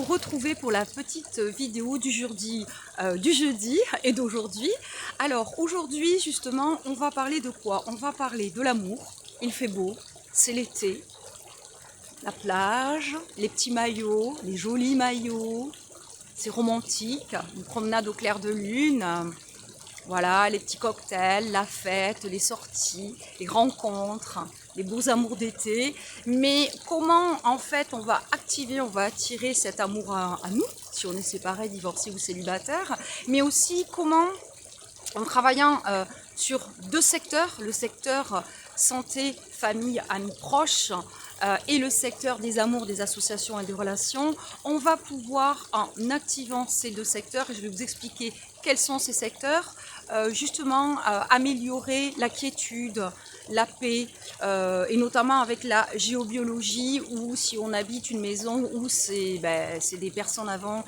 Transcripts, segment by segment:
retrouver pour la petite vidéo du jeudi et d'aujourd'hui. Alors aujourd'hui justement on va parler de quoi? On va parler de l'amour. Il fait beau, c'est l'été, la plage, les petits maillots, les jolis maillots, c'est romantique, une promenade au clair de lune. Voilà, les petits cocktails, la fête, les sorties, les rencontres, les beaux amours d'été. Mais comment en fait on va activer, on va attirer cet amour à nous, si on est séparé, divorcé ou célibataire. Mais aussi comment, en travaillant sur deux secteurs, le secteur santé, famille, amis proches, et le secteur des amours, des associations et des relations, on va pouvoir, en activant ces deux secteurs, et je vais vous expliquer quels sont ces secteurs, justement améliorer la quiétude, la paix, et notamment avec la géobiologie, où si on habite une maison où c'est des personnes avant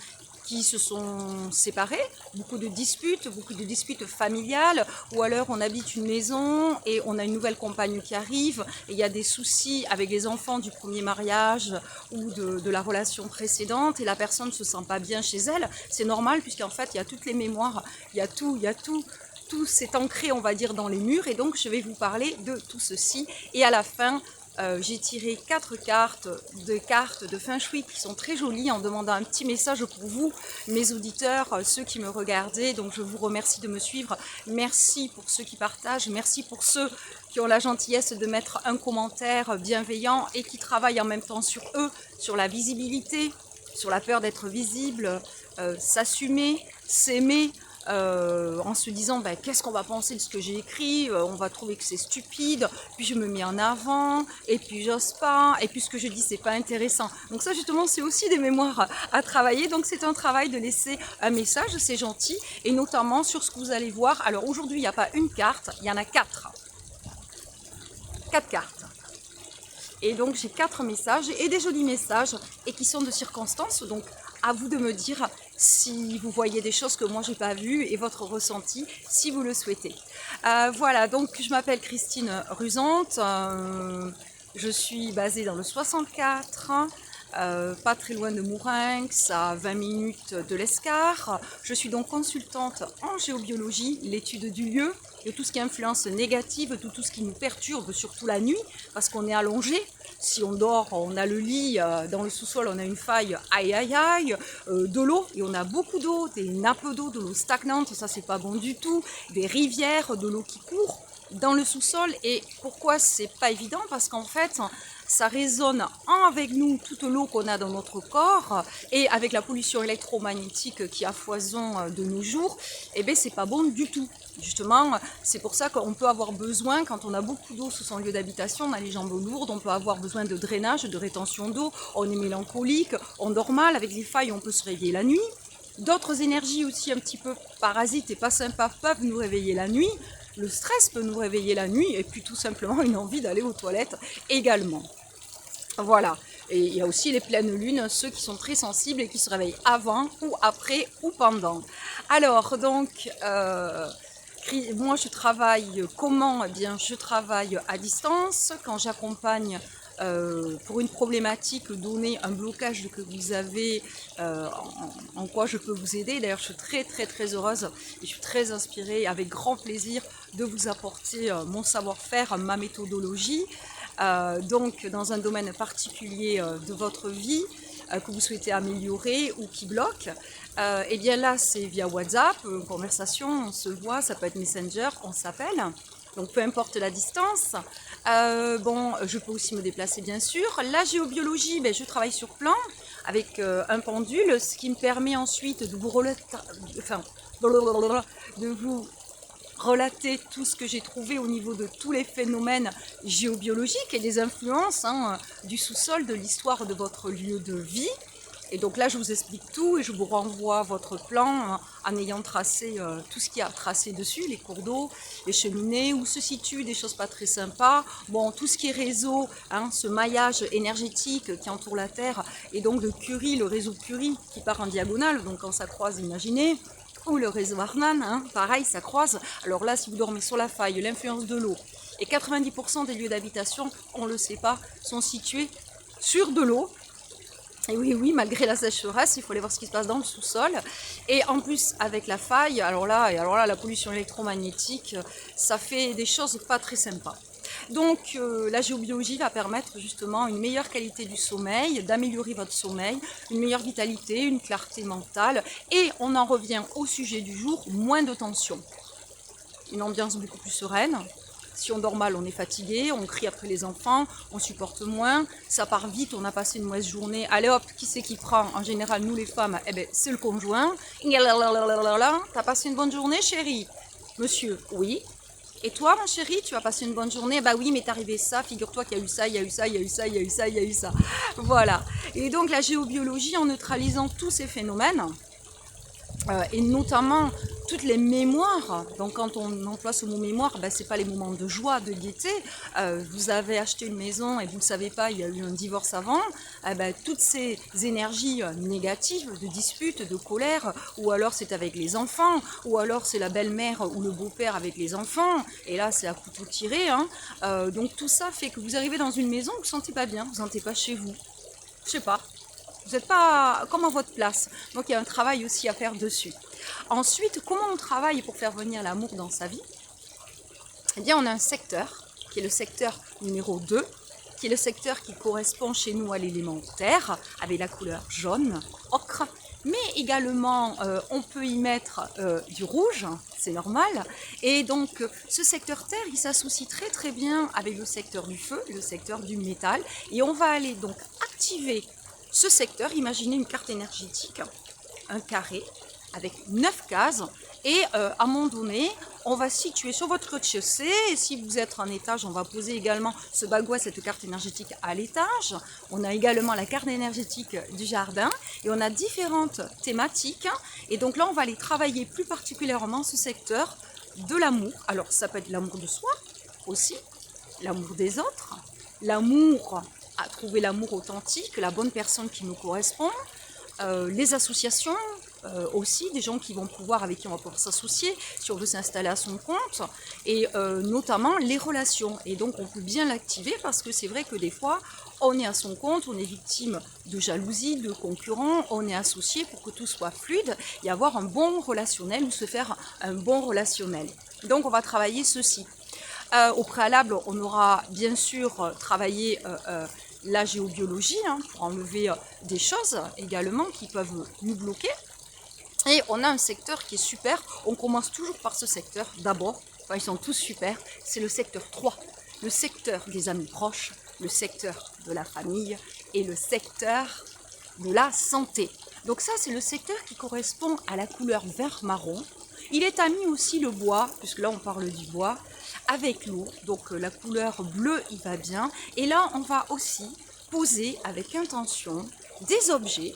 qui se sont séparés, beaucoup de disputes familiales, ou alors on habite une maison et on a une nouvelle compagne qui arrive, et il y a des soucis avec les enfants du premier mariage ou de la relation précédente, et la personne ne se sent pas bien chez elle. C'est normal, puisqu'en fait il y a toutes les mémoires, il y a tout s'est ancré, on va dire, dans les murs, et donc je vais vous parler de tout ceci, et à la fin, j'ai tiré 4 cartes de Feng Shui qui sont très jolies, en demandant un petit message pour vous, mes auditeurs, ceux qui me regardaient. Donc je vous remercie de me suivre. Merci pour ceux qui partagent. Merci pour ceux qui ont la gentillesse de mettre un commentaire bienveillant et qui travaillent en même temps sur eux, sur la visibilité, sur la peur d'être visible, s'assumer, s'aimer. En se disant qu'est-ce qu'on va penser de ce que j'ai écrit, on va trouver que c'est stupide, puis je me mets en avant, et puis j'ose pas, et puis ce que je dis c'est pas intéressant. Donc ça justement c'est aussi des mémoires à travailler, donc c'est un travail de laisser un message, c'est gentil, et notamment sur ce que vous allez voir. Alors aujourd'hui il n'y a pas une carte, il y en a 4 cartes. Et donc j'ai 4 messages, et des jolis messages, et qui sont de circonstances, donc à vous de me dire si vous voyez des choses que moi j'ai pas vues, et votre ressenti si vous le souhaitez. Voilà, donc je m'appelle Christine Rusante, je suis basée dans le 64, pas très loin de Mourinx, à 20 minutes de l'Escar. Je suis donc consultante en géobiologie, l'étude du lieu, de tout ce qui est influence négative, de tout ce qui nous perturbe, surtout la nuit, parce qu'on est allongé. Si on dort, on a le lit, dans le sous-sol, on a une faille, aïe aïe aïe, de l'eau, et on a beaucoup d'eau, des nappes d'eau, de l'eau stagnante, ça c'est pas bon du tout, des rivières, de l'eau qui court dans le sous-sol. Et pourquoi c'est pas évident? Parce qu'en fait, ça résonne avec nous, toute l'eau qu'on a dans notre corps, et avec la pollution électromagnétique qui a foison de nos jours, et bien c'est pas bon du tout. Justement, c'est pour ça qu'on peut avoir besoin, quand on a beaucoup d'eau sous son lieu d'habitation, on a les jambes lourdes, on peut avoir besoin de drainage, de rétention d'eau, on est mélancolique, on dort mal, avec les failles on peut se réveiller la nuit. D'autres énergies aussi un petit peu parasites et pas sympas peuvent nous réveiller la nuit. Le stress peut nous réveiller la nuit, et puis tout simplement une envie d'aller aux toilettes également. Voilà, et il y a aussi les pleines lunes, ceux qui sont très sensibles et qui se réveillent avant ou après ou pendant. Alors donc, moi je travaille comment? Eh bien je travaille à distance quand j'accompagne pour une problématique donnée, un blocage que vous avez, en quoi je peux vous aider. D'ailleurs je suis très heureuse et je suis très inspirée, avec grand plaisir, de vous apporter mon savoir-faire, ma méthodologie. Donc dans un domaine particulier de votre vie que vous souhaitez améliorer ou qui bloque, et bien là c'est via WhatsApp, conversation, on se voit, ça peut être Messenger, on s'appelle, donc peu importe la distance. Bon, je peux aussi me déplacer bien sûr. La géobiologie, je travaille sur plan avec un pendule, ce qui me permet ensuite de vous relater tout ce que j'ai trouvé au niveau de tous les phénomènes géobiologiques et des influences du sous-sol, de l'histoire de votre lieu de vie. Et donc là, je vous explique tout, et je vous renvoie votre plan en ayant tracé tout ce qu'il y a à tracer dessus, les cours d'eau, les cheminées, où se situent des choses pas très sympas. Bon, tout ce qui est réseau, ce maillage énergétique qui entoure la Terre, et donc le Curie, le réseau Curie qui part en diagonale, donc quand ça croise, imaginez. Ou le réseau Arnan, pareil, ça croise. Alors là, si vous dormez sur la faille, l'influence de l'eau, et 90% des lieux d'habitation, on ne le sait pas, sont situés sur de l'eau. Et oui, oui, malgré la sécheresse, il faut aller voir ce qui se passe dans le sous-sol. Et en plus, avec la faille, alors là, la pollution électromagnétique, ça fait des choses pas très sympas. Donc, la géobiologie va permettre justement une meilleure qualité du sommeil, d'améliorer votre sommeil, une meilleure vitalité, une clarté mentale. Et on en revient au sujet du jour, moins de tension. Une ambiance beaucoup plus sereine. Si on dort mal, on est fatigué, on crie après les enfants, on supporte moins, ça part vite, on a passé une mauvaise journée. Allez hop, qui c'est qui prend? En général, nous les femmes, eh ben, c'est le conjoint. T'as passé une bonne journée, chérie? Monsieur, oui. Et toi, mon chéri, tu as passé une bonne journée? Bah oui, mais t'es arrivé ça, figure-toi qu'il y a eu ça, il y a eu ça, il y a eu ça, il y a eu ça, il y a eu ça. Voilà. Et donc la géobiologie, en neutralisant tous ces phénomènes, et notamment toutes les mémoires. Donc quand on emploie ce mot mémoire, ben, ce n'est pas les moments de joie, de gaieté. Vous avez acheté une maison et vous ne le savez pas, il y a eu un divorce avant. Ben, toutes ces énergies négatives, de disputes, de colère, ou alors c'est avec les enfants, ou alors c'est la belle-mère ou le beau-père avec les enfants, et là c'est à couteau tiré. Hein. Donc tout ça fait que vous arrivez dans une maison, vous ne vous sentez pas bien, vous ne vous sentez pas chez vous. Je sais pas. Vous n'êtes pas comme à votre place. Donc il y a un travail aussi à faire dessus. Ensuite, comment on travaille pour faire venir l'amour dans sa vie? Eh bien, on a un secteur, qui est le secteur numéro 2, qui est le secteur qui correspond chez nous à l'élément terre, avec la couleur jaune, ocre. Mais également, on peut y mettre du rouge, c'est normal. Et donc, ce secteur terre, il s'associe très très bien avec le secteur du feu, le secteur du métal. Et on va aller donc activer ce secteur. Imaginez une carte énergétique, un carré avec 9 cases. Et à un moment donné, on va situer sur votre rez-de-chaussée. Et si vous êtes en étage, on va poser également ce bagouet, cette carte énergétique à l'étage. On a également la carte énergétique du jardin. Et on a différentes thématiques. Et donc là, on va aller travailler plus particulièrement ce secteur de l'amour. Alors, ça peut être l'amour de soi aussi, l'amour des autres, l'amour à trouver l'amour authentique, la bonne personne qui nous correspond, les associations aussi, des gens qui vont pouvoir, avec qui on va pouvoir s'associer si on veut s'installer à son compte, et notamment les relations. Et donc on peut bien l'activer parce que c'est vrai que des fois on est à son compte, on est victime de jalousie, de concurrents, on est associé pour que tout soit fluide et avoir un bon relationnel ou se faire un bon relationnel. Donc on va travailler ceci. Au préalable, on aura bien sûr travaillé la géobiologie pour enlever des choses également qui peuvent nous bloquer. Et on a un secteur qui est super. On commence toujours par ce secteur d'abord. Enfin, ils sont tous super. C'est le secteur 3, le secteur des amis proches, le secteur de la famille et le secteur de la santé. Donc ça, c'est le secteur qui correspond à la couleur vert-marron. Il est ami aussi le bois, puisque là on parle du bois, avec l'eau. Donc la couleur bleue, il va bien. Et là, on va aussi poser avec intention des objets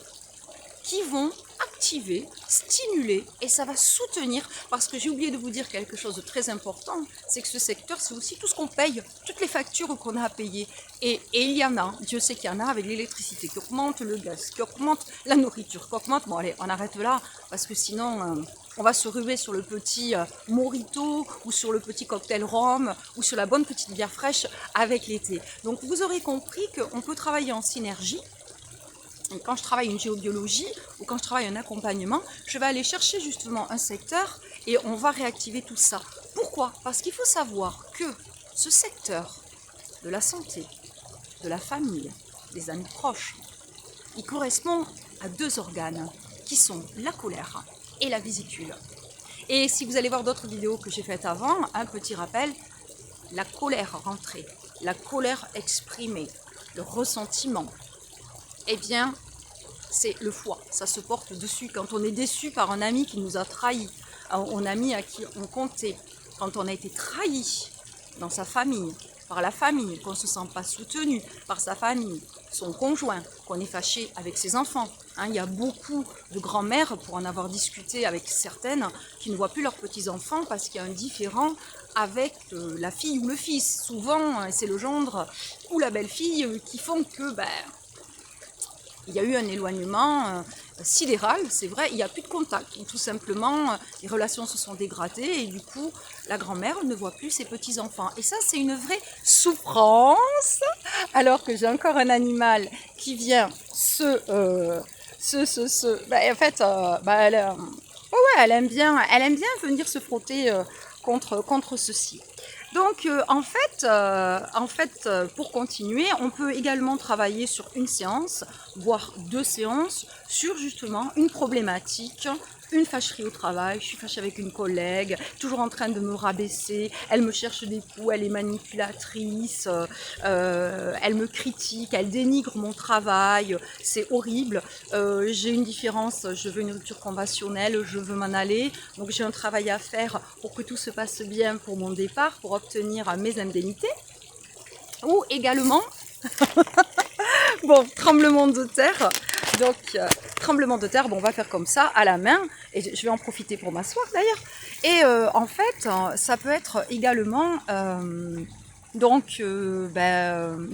qui vont activer, stimuler et ça va soutenir, parce que j'ai oublié de vous dire quelque chose de très important, c'est que ce secteur, c'est aussi tout ce qu'on paye, toutes les factures qu'on a à payer. Et il y en a, Dieu sait qu'il y en a avec l'électricité qui augmente, le gaz qui augmente, la nourriture qui augmente. Bon allez, on arrête là, parce que sinon on va se ruer sur le petit mojito ou sur le petit cocktail rhum ou sur la bonne petite bière fraîche avec l'été. Donc vous aurez compris qu'on peut travailler en synergie. Et quand je travaille une géobiologie ou quand je travaille un accompagnement, je vais aller chercher justement un secteur et on va réactiver tout ça. Pourquoi? Parce qu'il faut savoir que ce secteur de la santé, de la famille, des amis proches, il correspond à 2 organes qui sont la colère et la vésicule. Et si vous allez voir d'autres vidéos que j'ai faites avant, un petit rappel, la colère rentrée, la colère exprimée, le ressentiment, eh bien, c'est le foie, ça se porte dessus. Quand on est déçu par un ami qui nous a trahis, un ami à qui on comptait, quand on a été trahi dans sa famille, par la famille, qu'on ne se sent pas soutenu par sa famille, son conjoint, qu'on est fâché avec ses enfants. Il y a beaucoup de grands-mères, pour en avoir discuté avec certaines, qui ne voient plus leurs petits-enfants parce qu'il y a un différend avec la fille ou le fils. Souvent, c'est le gendre ou la belle-fille qui font que il y a eu un éloignement sidéral, c'est vrai, il n'y a plus de contact. Tout simplement, les relations se sont dégradées et du coup, la grand-mère ne voit plus ses petits-enfants. Et ça, c'est une vraie souffrance, alors que j'ai encore un animal qui vient en fait, elle aime bien venir se frotter contre ceci. Donc pour continuer, on peut également travailler sur une séance, voire 2 séances, sur justement une problématique, une fâcherie au travail. Je suis fâchée avec une collègue, toujours en train de me rabaisser, elle me cherche des coups, elle est manipulatrice, elle me critique, elle dénigre mon travail, c'est horrible. J'ai une différence, je veux une rupture conventionnelle, je veux m'en aller, donc j'ai un travail à faire pour que tout se passe bien pour mon départ, pour obtenir mes indemnités. Ou également, bon, tremblement de terre. Donc, tremblement de terre, bon, on va faire comme ça, à la main, et je vais en profiter pour m'asseoir d'ailleurs. Et en fait, ça peut être également une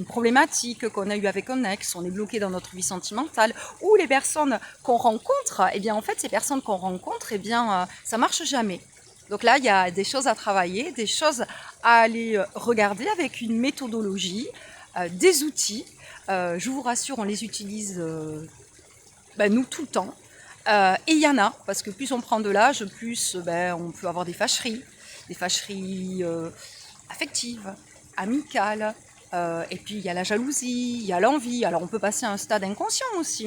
problématique qu'on a eue avec un ex, on est bloqué dans notre vie sentimentale, ou les personnes qu'on rencontre, eh bien en fait, ces personnes qu'on rencontre, eh bien, ça marche jamais. Donc là, il y a des choses à travailler, des choses à aller regarder avec une méthodologie, des outils. Je vous rassure, on les utilise nous tout le temps. Et il y en a, parce que plus on prend de l'âge, plus on peut avoir des fâcheries affectives, amicales. Et puis il y a la jalousie, il y a l'envie. Alors on peut passer à un stade inconscient aussi,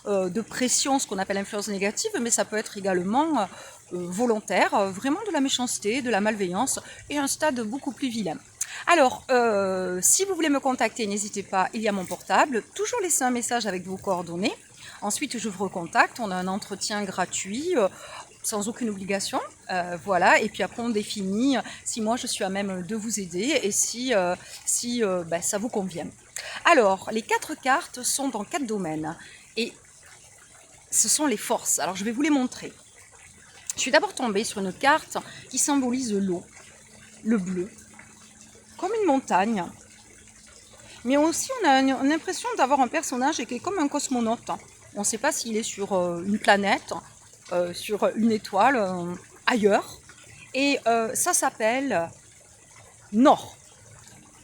de pression, ce qu'on appelle l'influence négative, mais ça peut être également volontaire, vraiment de la méchanceté, de la malveillance, et un stade beaucoup plus vilain. Alors, si vous voulez me contacter, n'hésitez pas, il y a mon portable. Toujours laisser un message avec vos coordonnées. Ensuite, je vous recontacte. On a un entretien gratuit, sans aucune obligation. Voilà. Et puis après, on définit si moi, je suis à même de vous aider et si ça vous convient. Alors, les 4 cartes sont dans 4 domaines. Et ce sont les forces. Alors, je vais vous les montrer. Je suis d'abord tombée sur une carte qui symbolise l'eau, le bleu, comme une montagne. Mais aussi, on a l'impression d'avoir un personnage qui est comme un cosmonaute. On ne sait pas s'il est sur une planète, sur une étoile, ailleurs. Et ça s'appelle Nord.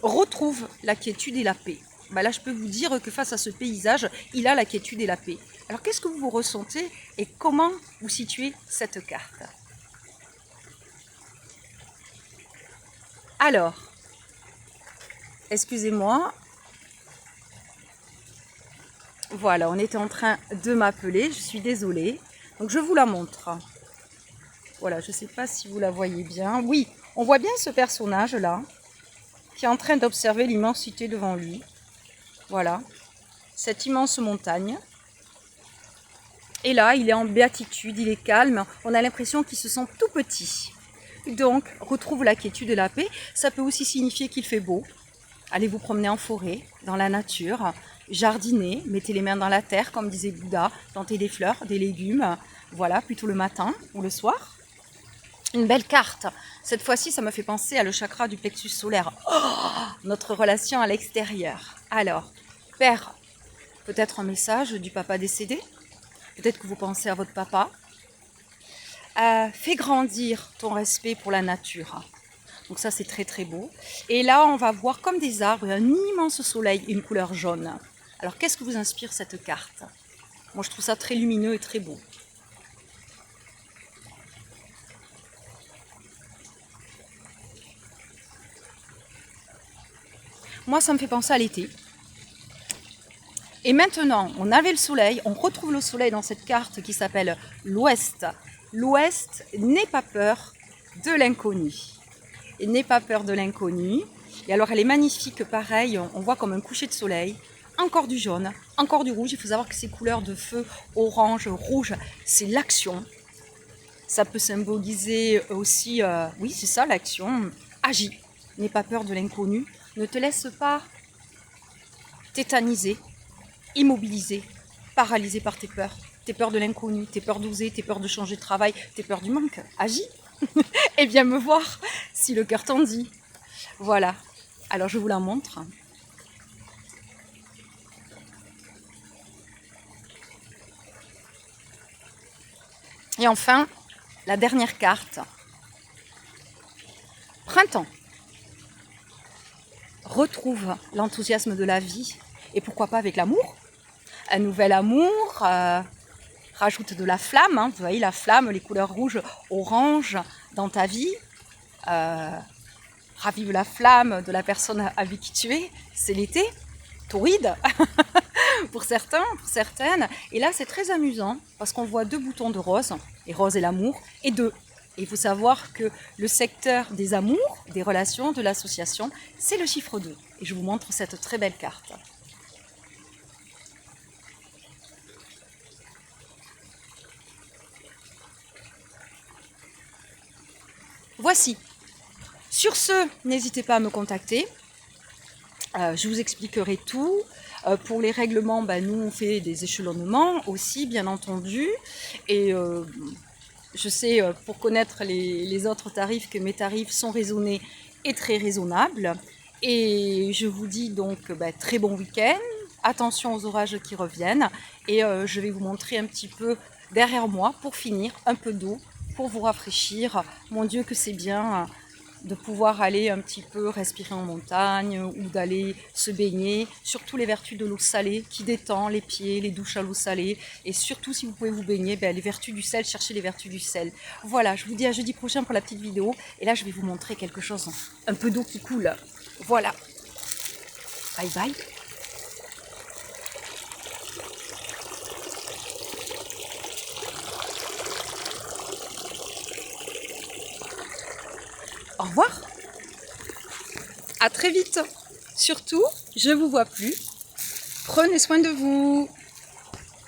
Retrouve la quiétude et la paix. Là, je peux vous dire que face à ce paysage, il a la quiétude et la paix. Alors, qu'est-ce que vous ressentez et comment vous situez cette carte? Alors, excusez-moi. Voilà, on était en train de m'appeler, je suis désolée. Donc je vous la montre. Voilà, je ne sais pas si vous la voyez bien. Oui, on voit bien ce personnage-là, qui est en train d'observer l'immensité devant lui. Voilà, cette immense montagne. Et là, il est en béatitude, il est calme. On a l'impression qu'il se sent tout petit. Donc, retrouve la quiétude et la paix. Ça peut aussi signifier qu'il fait beau. Allez vous promener en forêt, dans la nature, jardiner, mettez les mains dans la terre, comme disait Bouddha, planter des fleurs, des légumes, voilà, plutôt le matin ou le soir. Une belle carte. Cette fois-ci, ça me fait penser à le chakra du plexus solaire. Oh, notre relation à l'extérieur. Alors, père, peut-être un message du papa décédé. Peut-être que vous pensez à votre papa. Fais grandir ton respect pour la nature. Donc ça, c'est très très beau. Et là, on va voir comme des arbres, un immense soleil, une couleur jaune. Alors, qu'est-ce que vous inspire cette carte? Moi, je trouve ça très lumineux et très beau. Moi, ça me fait penser à l'été. Et maintenant, on avait le soleil, on retrouve le soleil dans cette carte qui s'appelle l'Ouest. L'Ouest n'ait pas peur de l'inconnu. Et n'aie pas peur de l'inconnu. Et alors, elle est magnifique, pareil, on voit comme un coucher de soleil. Encore du jaune, encore du rouge. Il faut savoir que ces couleurs de feu, orange, rouge, c'est l'action. Ça peut symboliser aussi, oui, c'est ça, l'action. Agis, n'aie pas peur de l'inconnu. Ne te laisse pas tétaniser, immobiliser, paralysé par tes peurs. Tes peurs de l'inconnu, tes peurs d'oser, tes peurs de changer de travail, tes peurs du manque. Agis et viens me voir si le cœur t'en dit. Voilà. Alors je vous la montre. Et enfin, la dernière carte. Printemps. Retrouve l'enthousiasme de la vie et pourquoi pas avec l'amour. Un nouvel amour, rajoute de la flamme, hein, vous voyez la flamme, les couleurs rouges, orange dans ta vie. Ravive la flamme de la personne avec qui tu es, c'est l'été, torride pour certains, pour certaines. Et là c'est très amusant parce qu'on voit 2 boutons de rose, et rose et l'amour, et 2. Et il faut savoir que le secteur des amours, des relations, de l'association, c'est le chiffre 2. Et je vous montre cette très belle carte. Voici. Sur ce, n'hésitez pas à me contacter. Je vous expliquerai tout. Pour les règlements, nous on fait des échelonnements aussi, bien entendu. Et je sais, pour connaître les autres tarifs, que mes tarifs sont raisonnés et très raisonnables. Et je vous dis donc très bon week-end. Attention aux orages qui reviennent. Et je vais vous montrer un petit peu derrière moi, pour finir, un peu d'eau, pour vous rafraîchir. Mon Dieu que c'est bien de pouvoir aller un petit peu respirer en montagne ou d'aller se baigner, surtout les vertus de l'eau salée qui détend les pieds, les douches à l'eau salée, et surtout si vous pouvez vous baigner, les vertus du sel, cherchez les vertus du sel. Voilà, je vous dis à jeudi prochain pour la petite vidéo, et là je vais vous montrer quelque chose, un peu d'eau qui coule. Voilà, bye bye. Au revoir. À très vite. Surtout, je vous vois plus. Prenez soin de vous.